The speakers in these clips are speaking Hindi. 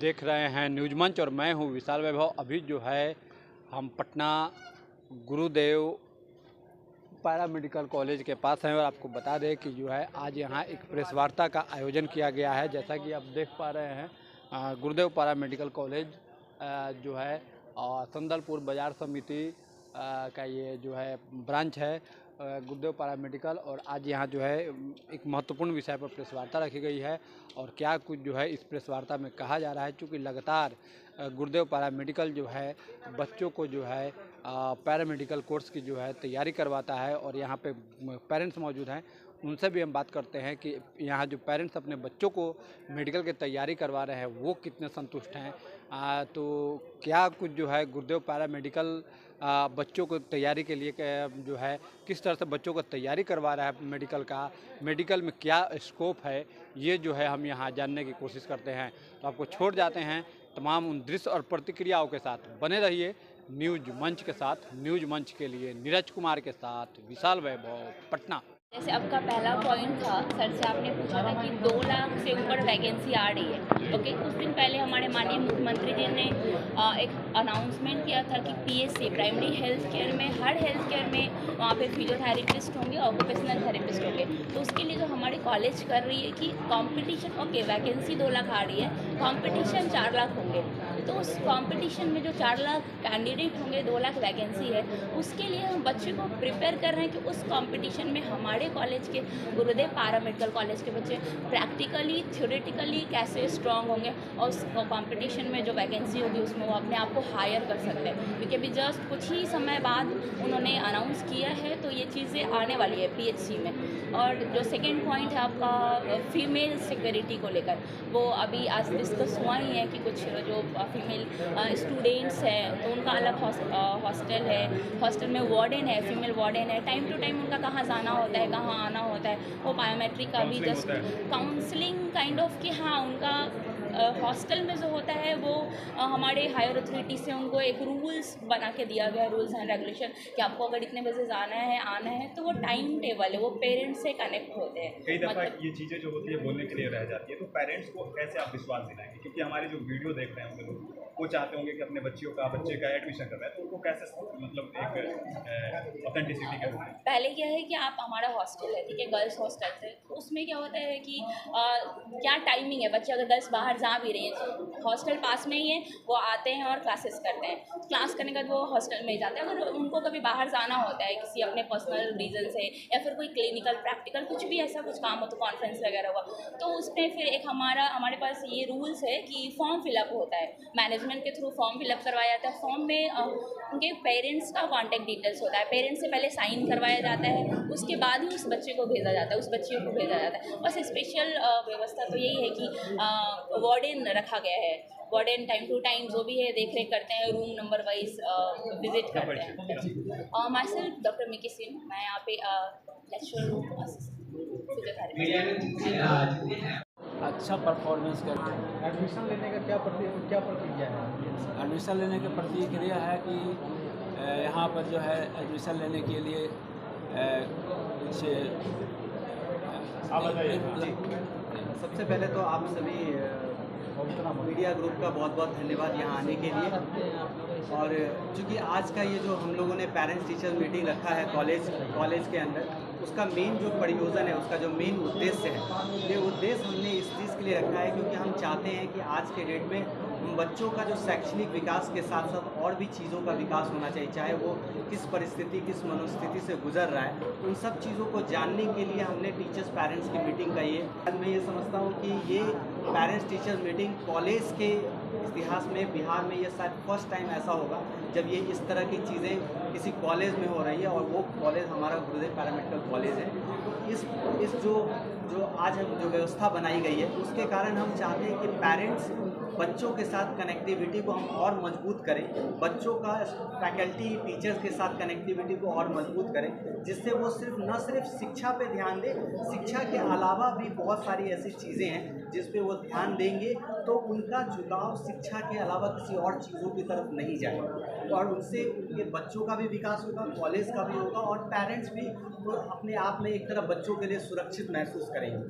देख रहे हैं न्यूज मंच और मैं हूं विशाल वैभव। अभी जो है हम पटना गुरुदेव पैरामेडिकल कॉलेज के पास हैं और आपको बता दें कि जो है आज यहां एक प्रेस वार्ता का आयोजन किया गया है। जैसा कि आप देख पा रहे हैं गुरुदेव पैरामेडिकल कॉलेज जो है संदलपुर बाजार समिति का ये जो है ब्रांच है गुरुदेव पैरामेडिकल। और आज यहाँ जो है एक महत्वपूर्ण विषय पर प्रेस वार्ता रखी गई है और क्या कुछ जो है इस प्रेस वार्ता में कहा जा रहा है। चूँकि लगातार गुरुदेव पैरामेडिकल जो है बच्चों को जो है पैरामेडिकल कोर्स की जो है तैयारी करवाता है और यहाँ पे पेरेंट्स मौजूद हैं, उनसे भी हम बात करते हैं कि यहाँ जो पेरेंट्स अपने बच्चों को मेडिकल की तैयारी करवा रहे हैं वो कितने संतुष्ट हैं। तो क्या कुछ जो है गुरुदेव पैरामेडिकल बच्चों को तैयारी के लिए जो है किस तरह से बच्चों को तैयारी करवा रहा है मेडिकल में क्या स्कोप है, ये जो है हम यहाँ जानने की कोशिश करते हैं। तो आपको छोड़ जाते हैं तमाम उन दृश्य और प्रतिक्रियाओं के साथ। बने रहिए न्यूज मंच के साथ। न्यूज मंच के लिए नीरज कुमार के साथ विशाल वैभव, पटना। जैसे आपका पहला पॉइंट था, सर से आपने पूछा था कि 2 लाख से ऊपर वैकेंसी आ रही है। ओके, कुछ दिन पहले हमारे माननीय मुख्यमंत्री जी ने एक अनाउंसमेंट किया था कि पीएचसी प्राइमरी हेल्थ केयर में, हर हेल्थ केयर में वहाँ पे फिजियोथेरेपिस्ट होंगे, ऑक्यूपेशनल थेरेपिस्ट होंगे। तो उसके लिए जो हमारे कॉलेज कर रही है कि कंपटीशन, ओके वैकेंसी 2 लाख आ रही है, कंपटीशन 4 लाख होंगे। तो उस कंपटीशन में जो 4 लाख कैंडिडेट होंगे, 2 लाख वैकेंसी है, उसके लिए हम बच्चे को प्रिपेयर कर रहे हैं कि उस कंपटीशन में हमारे कॉलेज के गुरुदेव पैरामेडिकल कॉलेज के बच्चे प्रैक्टिकली थ्योरेटिकली कैसे स्ट्रांग होंगे और उस कंपटीशन में जो वैकेंसी होगी उसमें वो अपने आप को हायर कर सकते हैं। क्योंकि अभी जस्ट कुछ ही समय बाद उन्होंने अनाउंस किया है, तो ये चीज़ें आने वाली है पीएचसी में। और जो सेकेंड पॉइंट है आपका फीमेल सिक्योरिटी को लेकर, वो अभी आज डिस्कस हुआ ही है कि कुछ जो फीमेल स्टूडेंट्स हैं तो उनका अलग हॉस्टल है, हॉस्टल में वार्डन है, फीमेल वार्डन है, टाइम टू टाइम उनका कहाँ जाना होता है, कहाँ आना होता है, वो बायोमेट्रिक का भी जस्ट काउंसलिंग काइंड ऑफ कि हाँ उनका हॉस्टल में जो होता है वो हमारे हायर अथॉरिटी से उनको एक रूल्स बना के दिया गया, रूल्स एंड रेगुलेशन कि आपको अगर इतने बजे जाना है आना है, तो वो टाइम टेबल है, वो पेरेंट्स से कनेक्ट होते हैं। कई दफ़ा ये चीज़ें जो होती है बोलने के लिए रह जाती है, तो पेरेंट्स को कैसे आप विश्वास दिलाएंगे? क्योंकि हमारे जो वीडियो देख रहे होंगे लोग, वो चाहते होंगे कि अपने बच्चे का एडमिशन कर रहे हैं, तो उनको कैसे मतलब एक ऑथेंटिसिटी के रूप में। पहले क्या है कि आप हमारा हॉस्टल है, ठीक है, गर्ल्स हॉस्टल है, तो उसमें क्या होता है कि क्या टाइमिंग है, बच्चे अगर गर्ल्स बाहर जा भी रहे हैं, हॉस्टल पास में ही है, वो आते हैं और क्लासेस करते हैं, क्लास करने के बाद वो हॉस्टल में ही जाते हैं। अगर उनको कभी बाहर जाना होता है किसी अपने पर्सनल रीज़न से या फिर कोई क्लिनिकल प्रैक्टिकल कुछ भी ऐसा कुछ काम हो, तो कॉन्फ्रेंस वगैरह हुआ, तो उसमें फिर एक हमारे पास ये रूल्स है कि फॉर्म फिलअप होता है, मैनेजमेंट के थ्रू फॉर्म फिलअप करवाया जाता है। फॉर्म में उनके पेरेंट्स का कॉन्टैक्ट डिटेल्स होता है, पेरेंट्स से पहले साइन करवाया जाता है, उसके बाद ही उस बच्चे को भेजा जाता है, उस बच्चे को भेजा जाता है। बस स्पेशल व्यवस्था तो यही है कि वार्डन रखा गया है, वार्डन टाइम टू टाइम जो भी है देख रेख करते हैं, रूम नंबर वाइज विजिट करते हैं। My self doctor Mickey Singh, मैं यहाँ पे लेक्चर रूम अच्छा परफॉर्मेंस करते हैं। एडमिशन लेने का क्या प्रक्रिया है? एडमिशन लेने की प्रक्रिया है कि यहाँ पर जो है एडमिशन लेने के लिए कुछ सबसे पहले तो आप सभी मीडिया ग्रुप का बहुत बहुत धन्यवाद यहाँ आने के लिए। और चूँकि आज का ये जो हम लोगों ने पेरेंट्स टीचर मीटिंग रखा है कॉलेज के अंदर, उसका मेन जो प्रयोजन है, उसका जो मेन उद्देश्य है, ये उद्देश्य हमने इस चीज़ के लिए रखा है क्योंकि हम चाहते हैं कि आज के डेट में बच्चों का जो शैक्षणिक विकास के साथ साथ और भी चीज़ों का विकास होना चाहिए, चाहे वो किस परिस्थिति किस मनोस्थिति से गुजर रहा है, उन सब चीज़ों को जानने के लिए हमने टीचर्स पेरेंट्स की मीटिंग का मैं ये समझता हूँ कि ये पेरेंट्स टीचर मीटिंग कॉलेज के इतिहास में बिहार में ये शायद फर्स्ट टाइम ऐसा होगा जब ये इस तरह की चीज़ें किसी कॉलेज में हो रही है, और वो कॉलेज हमारा गुरुदेव पैरामेडिकल कॉलेज है। तो इस जो आज जो व्यवस्था बनाई गई है, उसके कारण हम चाहते हैं कि पेरेंट्स बच्चों के साथ कनेक्टिविटी को हम और मजबूत करें, बच्चों का फैकल्टी टीचर्स के साथ कनेक्टिविटी को और मजबूत करें, जिससे वो न सिर्फ शिक्षा पे ध्यान दें, शिक्षा के अलावा भी बहुत सारी ऐसी चीज़ें हैं जिस पे वो ध्यान देंगे, तो उनका झुकाव शिक्षा के अलावा किसी और चीज़ों की तरफ नहीं जाए, और उनसे उनके बच्चों का भी विकास होगा, कॉलेज का भी होगा, और पेरेंट्स भी अपने आप में एक तरह बच्चों के लिए सुरक्षित महसूस करेंगे।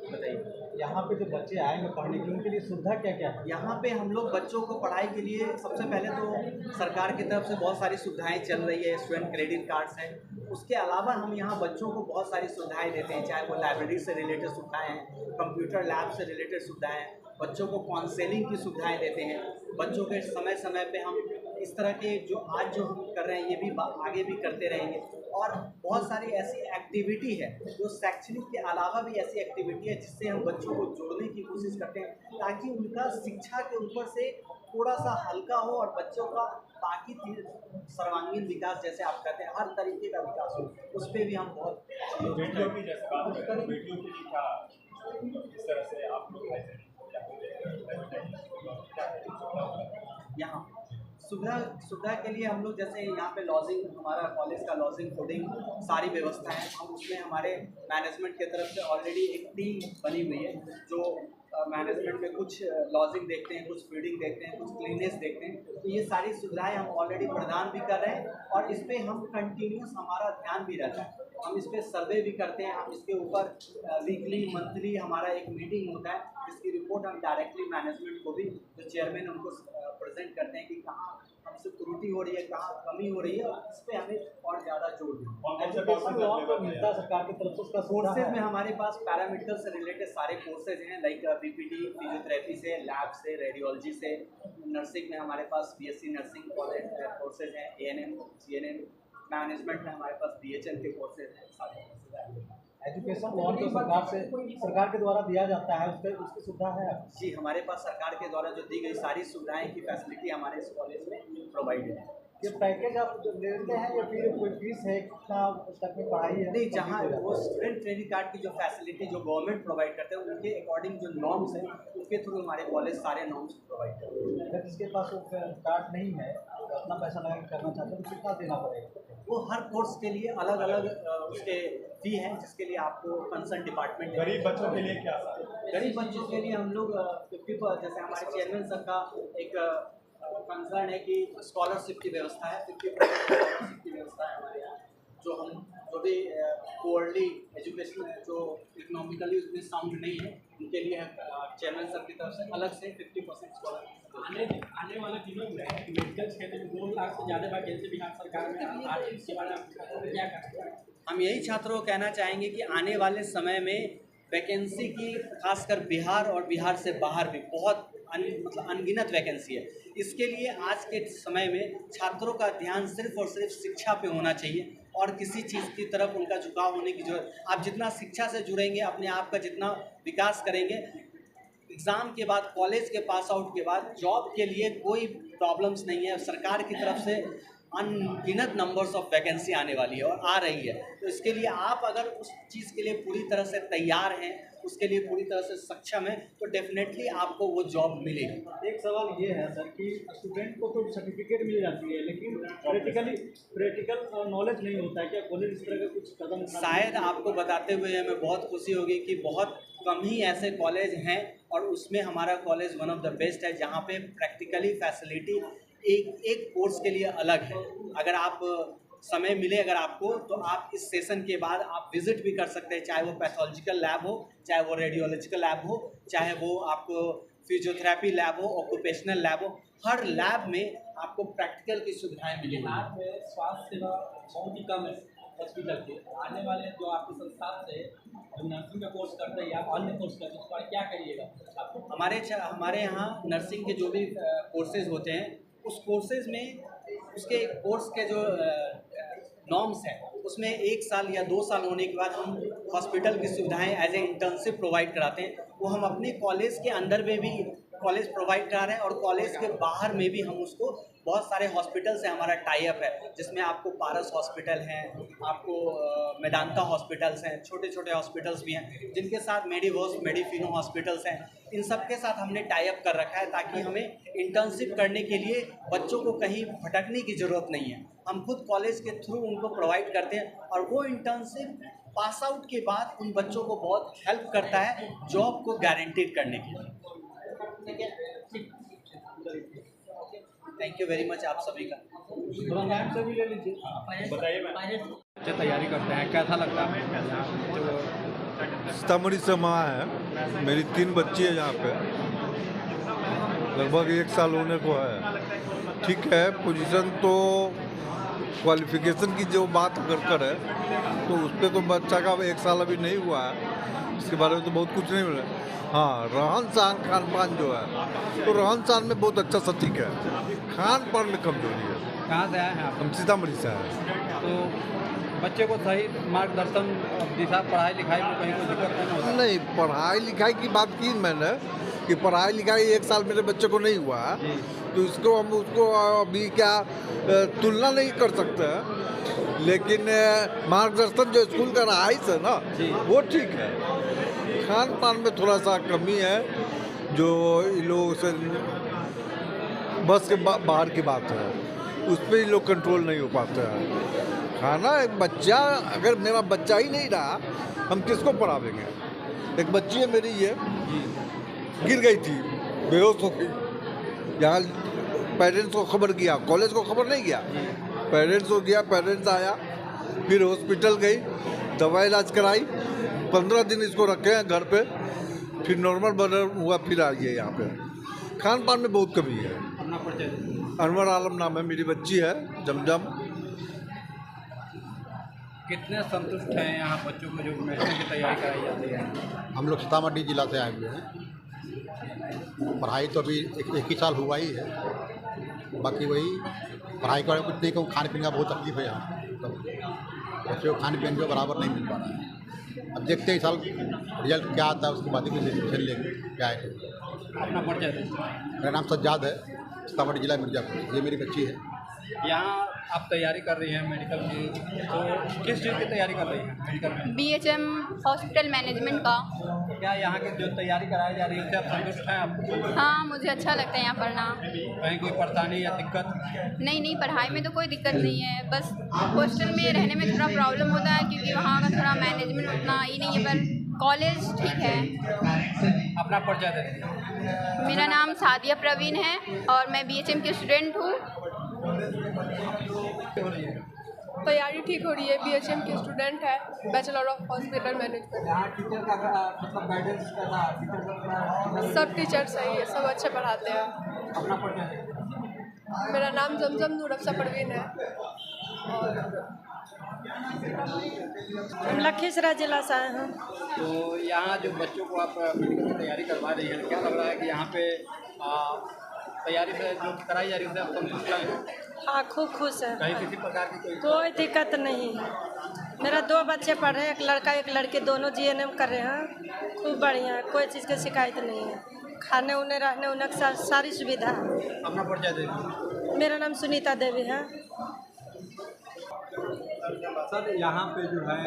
बताइए। यहाँ पे जो बच्चे आएंगे पढ़ने के लिए उनके लिए सुविधा क्या क्या है? यहाँ पे हम लोग बच्चों को पढ़ाई के लिए सबसे पहले तो सरकार की तरफ से बहुत सारी सुविधाएं चल रही है, स्टूडेंट क्रेडिट कार्ड्स हैं। उसके अलावा हम यहाँ बच्चों को बहुत सारी सुविधाएं देते हैं, चाहे वो लाइब्रेरी से रिलेटेड सुविधाएं हैं, कंप्यूटर लैब से रिलेटेड सुविधाएं हैं, बच्चों को काउंसलिंग की सुविधाएं देते हैं। बच्चों के समय समय पे हम इस तरह के जो आज जो हम कर रहे हैं ये भी आगे भी करते रहेंगे। और बहुत सारी ऐसी एक्टिविटी है जो शैक्षणिक के अलावा भी ऐसी एक्टिविटी है जिससे हम बच्चों को जोड़ने की कोशिश करते हैं ताकि उनका शिक्षा के ऊपर से थोड़ा सा हल्का हो और बच्चों का बाकी सर्वांगीण विकास, जैसे आप कहते हैं, हर तरीके का विकास हो, उस पर भी हम बहुत बेटियों की जैसे बात करें, बेटियों के लिए क्या इस तरह से आप लोग यहाँ सुविधा के लिए हम लोग जैसे यहाँ पे लॉजिंग, हमारा कॉलेज का लॉजिंग फूडिंग सारी व्यवस्था है। हम उसमें हमारे मैनेजमेंट की तरफ से ऑलरेडी एक टीम बनी हुई है जो मैनेजमेंट में कुछ लॉजिंग देखते हैं, कुछ फीडिंग देखते हैं, कुछ क्लीनेस देखते हैं। तो ये सारी सुविधाएं हम ऑलरेडी प्रदान भी कर रहे हैं और इस पर हम कंटिन्यूस हमारा ध्यान भी रहता है। हम इस पर सर्वे भी करते हैं। हम इसके ऊपर वीकली मंथली हमारा एक मीटिंग होता है जिसकी रिपोर्ट हम डायरेक्टली मैनेजमेंट को भी, जो चेयरमैन उनको प्रेजेंट करते हैं कि कहाँ हमसे त्रुटि हो रही है, कहाँ कमी हो रही है, और इस पर हमें और ज़्यादा जोर दें। एजुकेशन लोन जो मिलता है सरकार की तरफ से उसका कोर्सेज में हमारे पास पैरामेडिकल से रिलेटेड सारे कोर्सेज हैं, लाइक बीपीटी, फिजियोथेरेपी से, लैब से, रेडियोलॉजी से। नर्सिंग में हमारे पास बीएससी नर्सिंग कॉलेज कोर्सेज हैं, एएनएम, जीएनएम। मैनेजमेंट में हमारे पास बीएचएम के कोर्सेज हैं, सारे कोर्सेज हैं। एजुकेशन लोन जो सरकार के द्वारा दिया जाता है उसकी सुविधा है? जी, हमारे पास सरकार के द्वारा जो दी गई सारी सुविधाएं की फैसिलिटी हमारे इस कॉलेज में प्रोवाइडेड है। ये पैकेज आप जो लेते हैं या फिर कोई फीस है, कितना तक की पढ़ाई है? नहीं, जहाँ वो स्टूडेंट क्रेडिट कार्ड की जो फैसिलिटी जो गवर्नमेंट प्रोवाइड करते हैं उनके अकॉर्डिंग जो नॉर्म्स हैं उसके थ्रू हमारे कॉलेज सारे नॉर्म्स प्रोवाइड करते हैं। अगर जिसके पास वो कार्ड नहीं है तो अपना पैसा लगा के करना चाहते हैं तो कितना देना पड़ेगा? वो हर कोर्स के लिए अलग अलग उसके फी हैं जिसके लिए आपको कंसर्न डिपार्टमेंट। गरीब बच्चों के लिए क्या सर? गरीब बच्चों के लिए हम लोग 50%, जैसे हमारे चेयरमैन सर का एक कंसर्न है कि स्कॉलरशिप की व्यवस्था है, 50% स्कॉलरशिप की व्यवस्था है हमारे यहाँ। जो हम जो भी पुअरली एजुकेशन जो इकोनॉमिकली उसमें साउंड नहीं है उनके लिए चेयरमैन सर की तरफ से अलग से 50% स्कॉलरशिप। आने वाले दिनों में मेडिकल क्षेत्र में 2 लाख से ज़्यादा वैकेंसी बिहार सरकार में आ रही है, इसके बारे में क्या कहना है? हम यही छात्रों को कहना चाहेंगे कि आने वाले समय में वैकेंसी की खासकर बिहार और बिहार से बाहर भी बहुत मतलब अनगिनत वैकेंसी है। इसके लिए आज के समय में छात्रों का ध्यान सिर्फ और सिर्फ शिक्षा पे होना चाहिए और किसी चीज़ की तरफ उनका झुकाव होने की जरूरत। आप जितना शिक्षा से जुड़ेंगे, अपने आप का जितना विकास करेंगे, एग्ज़ाम के बाद, कॉलेज के पास आउट के बाद जॉब के लिए कोई प्रॉब्लम्स नहीं है। सरकार की तरफ से अनगिनत नंबर्स ऑफ वैकेंसी आने वाली है और आ रही है। तो इसके लिए आप अगर उस चीज़ के लिए पूरी तरह से तैयार हैं, उसके लिए पूरी तरह से सक्षम है, तो डेफिनेटली आपको वो जॉब मिलेगी। एक सवाल ये है सर कि स्टूडेंट को तो सर्टिफिकेट मिल जाती है लेकिन प्रैक्टिकल नॉलेज नहीं होता है। क्या कॉलेज इस तरह का कुछ कदम शायद आपको बताते हुए हमें बहुत खुशी होगी कि बहुत कम ही ऐसे कॉलेज हैं और उसमें हमारा college one of the best है जहाँ पे प्रैक्टिकली फैसिलिटी एक कोर्स के लिए अलग है। अगर आप समय मिले अगर आपको तो आप इस सेशन के बाद आप विजिट भी कर सकते हैं, चाहे वो पैथोलॉजिकल लैब हो, चाहे वो रेडियोलॉजिकल लैब हो, चाहे वो आपको फिजियोथेरेपी लैब हो, ऑक्यूपेशनल लैब हो। हर लैब में आपको प्रैक्टिकल की सुविधाएं मिलेंगी। बिहार में स्वास्थ्य सेवा बहुत ही कम है हॉस्पिटल के। आने वाले जो आपके संस्थान से जो नर्सिंग का कोर्स करते हैं या अन्य कोर्स करते हैं उस पर क्या करिएगा? हमारे यहाँ नर्सिंग के जो भी कोर्सेज होते हैं उस कोर्सेज में उसके कोर्स के जो नॉर्म्स हैं उसमें 1 साल या 2 साल होने के बाद हम हॉस्पिटल की सुविधाएं एज ए इंटर्नशिप प्रोवाइड कराते हैं। वो हम अपने कॉलेज के अंदर में भी कॉलेज प्रोवाइड करा रहे हैं और कॉलेज के बाहर में भी हम उसको बहुत सारे हॉस्पिटल से हमारा टाई अप है, जिसमें आपको पारस हॉस्पिटल हैं, आपको मेदांता हॉस्पिटल्स हैं, छोटे छोटे हॉस्पिटल्स भी हैं जिनके साथ मेडिवोस, मेडिफिनो हॉस्पिटल्स हैं। इन सब के साथ हमने टाई अप कर रखा है ताकि हमें इंटर्नशिप करने के लिए बच्चों को कहीं भटकने की ज़रूरत नहीं है। हम खुद कॉलेज के थ्रू उनको प्रोवाइड करते हैं और वो इंटर्नशिप पास आउट के बाद उन बच्चों को बहुत हेल्प करता है जॉब को गारंटीड करने के लिए। ठीक है, थैंक यू वेरी मच आप सभी का। नाम से भी ले लीजिए। बताइए मैम। बच्चे तैयारी करते हैं, कैसा लगता है यहाँ जो सीतामढ़ी से माँ है, मेरी 3 बच्ची है यहाँ पे, लगभग 1 साल होने को है। ठीक है, पोजीशन तो क्वालिफिकेशन की जो बात अगर करें तो उस पर तो बच्चा का 1 साल अभी नहीं हुआ है, इसके बारे में तो बहुत कुछ नहीं मिला। हाँ, रहन सहन खान पान जो है तो रहन सहन में बहुत अच्छा सटीक है, खान पान में कमजोरी है। कहाँ से आए हैं आप? हम सीतामढ़ी से हैं। तो बच्चे को सही मार्गदर्शन दिशा पढ़ाई लिखाई में कहीं कोई दिक्कत नहीं होती? नहीं, पढ़ाई लिखाई की बात की मैंने कि पढ़ाई लिखाई 1 साल मेरे बच्चे को नहीं हुआ है, तो इसको हम उसको अभी क्या तुलना नहीं कर सकते हैं, लेकिन मार्गदर्शन जो स्कूल का रहाइश है ना वो ठीक है। खान पान में थोड़ा सा कमी है, जो इन लोगों से बस के बाहर की बात है, उस पर ये लोग कंट्रोल नहीं हो पाते हैं। खाना एक बच्चा, अगर मेरा बच्चा ही नहीं रहा हम किसको पढ़ावेंगे? एक बच्ची है मेरी, ये गिर गई थी, बेहोश हो गई। यहाँ पेरेंट्स को खबर किया, कॉलेज को खबर नहीं किया, पेरेंट्स को किया, पेरेंट्स आया, फिर हॉस्पिटल गई, दवा इलाज कराई, 15 दिन इसको रखे हैं घर पे, फिर नॉर्मल बना हुआ, फिर आई है यहाँ पे। खान पान में बहुत कमी है। अपना परिचय? अनवर आलम नाम है, मेरी बच्ची है जमजम। कितने संतुष्ट हैं यहाँ बच्चों को जो मैट्रिक की तैयारी कराई जाती है? हम लोग सीतामढ़ी जिला से आए हुए हैं। पढ़ाई तो अभी एक ही साल हुआ ही है, बाकी वही पढ़ाई का कुछ नहीं कहूँ, खाने पीने का बहुत तकलीफ है यहाँ, तो बच्चों को खाने पीने को बराबर नहीं मिल पा रहा है। अब देखते हैं इस साल रिजल्ट क्या आता है, उसके बाद ही डिसीजन लेंगे क्या है। अपना परिचय? मेरा नाम सज्जाद है, सीतामढ़ी जिला मिर्जापुर। ये मेरी बच्ची है। यहाँ आप तैयारी कर रही हैं मेडिकल की, तो किस चीज़ की तैयारी कर रही हैं मेडिकल में? BHM हॉस्पिटल मैनेजमेंट का। क्या यहाँ की जो तैयारी कराई जा रही है उससे आप संतुष्ट हैं आप? हाँ, मुझे अच्छा लगता है यहाँ पढ़ना। कहीं कोई परेशानी या दिक्कत? नहीं, पढ़ाई में तो कोई दिक्कत नहीं है, बस हॉस्टल में रहने में थोड़ा प्रॉब्लम होता है क्योंकि वहाँ का थोड़ा मैनेजमेंट उतना ही नहीं है, पर कॉलेज ठीक है। अपना परिचय दे दीजिए। मेरा नाम सादिया प्रवीण है और मैं BHM की स्टूडेंट हूँ। तैयारी ठीक हो रही है, BHM की स्टूडेंट है, बैचलर ऑफ हॉस्पिटल मैनेजमेंट। सब टीचर सही है, सब अच्छे पढ़ाते हैं। अपना परिचय? मेरा नाम जमजम नूर अफसा परवीन है और हम लखीसराय जिला से आए हैं। तो यहाँ जो बच्चों को आप मेडिकल की तैयारी करवा रही हैं, क्या लग रहा है कि यहाँ पे तैयारी से जो कराई जा रही है उससे आप संतुष्ट हैं? हाँ, खूब खुश है। कहीं किसी प्रकार की कोई दिक्कत नहीं। मेरा 2 बच्चे पढ़ रहे हैं, एक लड़का एक लड़की, दोनों GNM कर रहे हैं। खूब बढ़िया है, कोई चीज़ की शिकायत नहीं है। खाने उन्हें रहने उन्हें सारी सुविधा है। अपना परिचय दीजिए। मेरा नाम सुनीता देवी है। सर, यहाँ पे जो है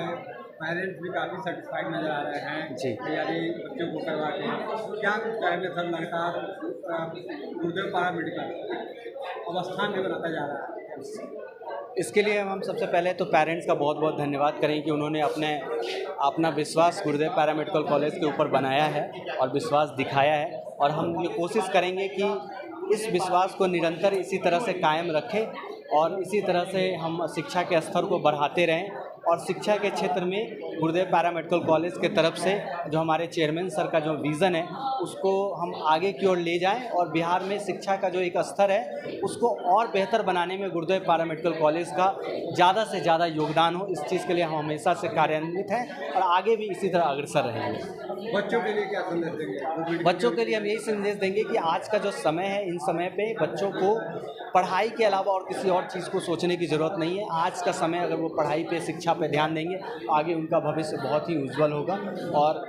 पेरेंट्स भी काफ़ी सेटिस्फाइड नज़र आ रहे हैं जी, तैयारी बच्चों को करवा के। क्या कुछ कहेंगे सर? लगातार गुरुदेव पारा मेडिकल अवस्थान भी बनाता जा रहा है, इसके लिए हम सबसे पहले तो पेरेंट्स का बहुत बहुत धन्यवाद करें कि उन्होंने अपना विश्वास गुरुदेव पैरा मेडिकल कॉलेज के ऊपर बनाया है और विश्वास दिखाया है, और हम ये कोशिश करेंगे कि इस विश्वास को निरंतर इसी तरह से कायम रखें और इसी तरह से हम शिक्षा के स्तर को बढ़ाते रहें। और शिक्षा के क्षेत्र में गुरुदेव पैरा मेडिकल कॉलेज के तरफ से जो हमारे चेयरमैन सर का जो विज़न है उसको हम आगे की ओर ले जाएं और बिहार में शिक्षा का जो एक स्तर है उसको और बेहतर बनाने में गुरुदेव पैरा मेडिकल कॉलेज का ज़्यादा से ज़्यादा योगदान हो। इस चीज़ के लिए हम हमेशा से कार्यान्वित हैं और आगे भी इसी तरह अग्रसर रहेंगे। बच्चों के लिए क्या संदेश देंगे? बच्चों के लिए हम यही संदेश देंगे कि आज का जो समय है, इन समय पे बच्चों को पढ़ाई के अलावा और किसी और चीज़ को सोचने की ज़रूरत नहीं है। आज का समय अगर वो पढ़ाई पे, शिक्षा पे ध्यान देंगे तो आगे उनका भविष्य बहुत ही उज्जवल होगा और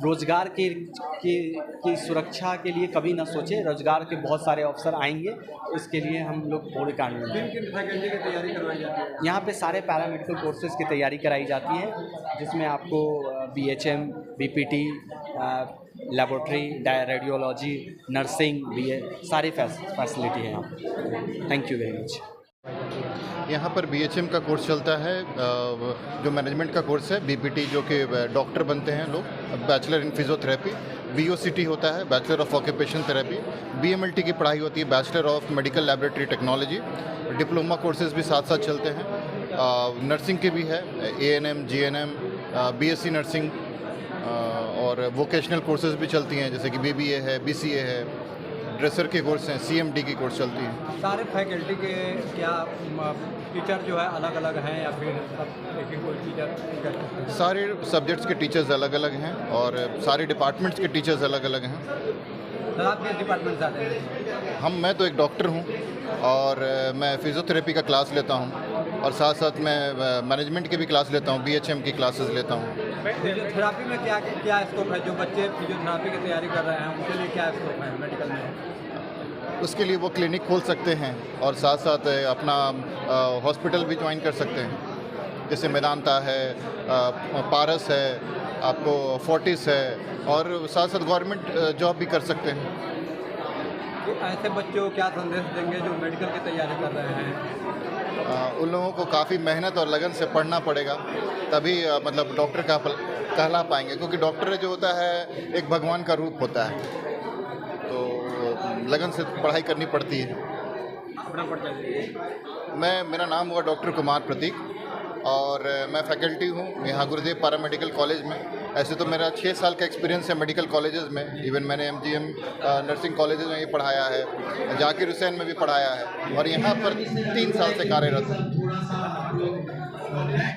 रोज़गार की सुरक्षा के लिए कभी ना सोचें। रोज़गार के बहुत सारे अवसर आएंगे, इसके लिए हम लोग पूरे कार्य किन फैकल्टी की तैयारी करवाई जाती है? यहाँ पे सारे पैरामेडिकल कोर्सेज की तैयारी कराई जाती है, जिसमें आपको BHM, BPT, laboratory, radiology, nursing, BA सारी फैसिलिटी है यहाँ। Thank you very much. यहाँ पर BHM का कोर्स चलता है, जो मैनेजमेंट का कोर्स है, BPT जो कि डॉक्टर बनते हैं लोग, बैचलर इन फिजियोथेरेपी, BOCT होता है, bachelor of occupation therapy, BMLT की पढ़ाई होती है, bachelor of medical laboratory technology. Diploma courses भी साथ साथ चलते हैं, नर्सिंग के भी है, ANM, GNM, बीएससी नर्सिंग और वोकेशनल कोर्सेज भी चलती हैं, जैसे कि बीबीए है, बीसीए है, ड्रेसर के कोर्स हैं, सीएमडी की कोर्स चलती हैं। सारे फैकल्टी के क्या टीचर जो है अलग अलग हैं या फिर सब एक ही कोई टीचर? सारे सब्जेक्ट्स के टीचर्स अलग अलग हैं और सारे डिपार्टमेंट्स के टीचर्स अलग अलग हैं। सर आप किस डिपार्टमेंट से आते हैं? मैं तो एक डॉक्टर हूं और मैं फिजियोथेरेपी का क्लास लेता हूं और साथ साथ मैं मैनेजमेंट की भी क्लास लेता हूं, बीएचएम की क्लासेस लेता हूं। फिजियोथेरापी में क्या क्या स्कोप है? जो बच्चे फिजियोथेरापी की तैयारी कर रहे हैं उनके लिए क्या स्कोप है मेडिकल में? उसके लिए वो क्लिनिक खोल सकते हैं और साथ साथ अपना हॉस्पिटल भी ज्वाइन कर सकते हैं, जैसे मेदांता है, पारस है, आपको फोर्टिस है और साथ साथ गवर्नमेंट जॉब भी कर सकते हैं। तो ऐसे बच्चों को क्या संदेश देंगे जो मेडिकल की तैयारी कर रहे हैं? उन लोगों को काफ़ी मेहनत और लगन से पढ़ना पड़ेगा, तभी मतलब डॉक्टर का कहला पाएंगे, क्योंकि डॉक्टर जो होता है एक भगवान का रूप होता है, तो लगन से पढ़ाई करनी पड़ती है। अपना पड़ता है। मेरा नाम हुआ डॉक्टर कुमार प्रतीक और मैं फैकल्टी हूँ यहाँ गुरुदेव पैरामेडिकल कॉलेज में। ऐसे तो मेरा 6 साल का एक्सपीरियंस है मेडिकल कॉलेजेस में, इवन मैंने एमजीएम नर्सिंग कॉलेजेस में भी पढ़ाया है, जाकिर हुसैन में भी पढ़ाया है और यहाँ पर 3 साल से कार्यरत हूँ।